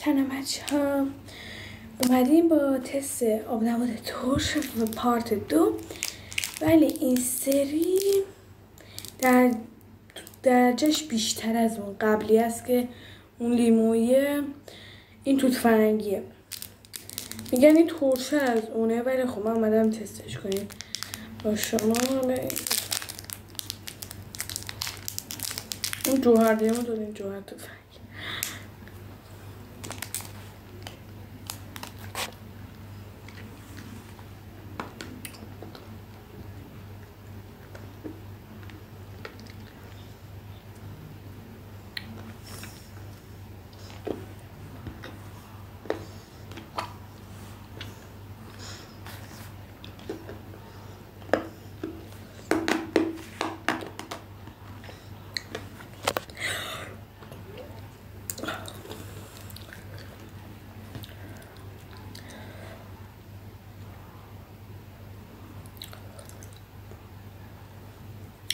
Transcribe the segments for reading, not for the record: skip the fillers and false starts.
چند بچه ها اومدیم با تست آب نبات ترش و پارت 2، ولی این سری درجهش بیشتر از اون قبلی است که اون لیمویه، این توت فرنگیه. میگن این ترشه از اونه، ولی خب من اومدم تستش کنیم با شما. این جوهر دیمو داریم، جوهر توت فرنگی.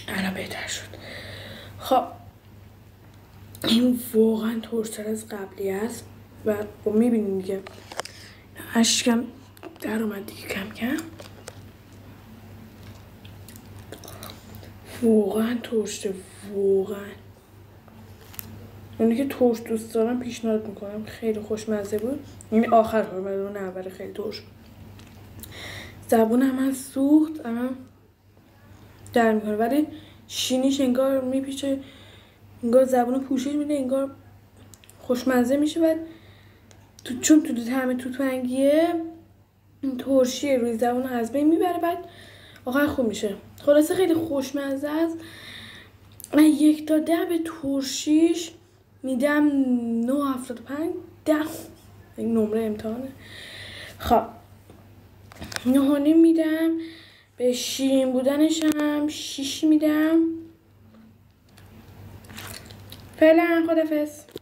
الان بهتر شد. خب این واقعا ترش‌تر از قبلی است و با میبینیم دیگه اشکم در اومد دیگه کم کم. واقعا ترشه، واقعا. اونی که ترش دوست دارم پیشنهاد میکنم، خیلی خوشمزه بود. این آخر اومد، اون اول خیلی ترش. زبونم من سوخت، اما در میکنه، ولی شینیش انگار میپیچه، انگار زبونو پوشش میده، انگار خوشمزه میشه. و چون تو طعم توت فرنگیه، این ترشی روی زبونو از بین میبره، بعد آخر خوب میشه. خلاصه خیلی خوشمزه است. من 1 تا 10 به ترشیش میدم 9.75. 10 این نمره امتحانه. خب 9.5 میدم. به شیرین بودنش هم 6 میدم. فعلا خدافظ.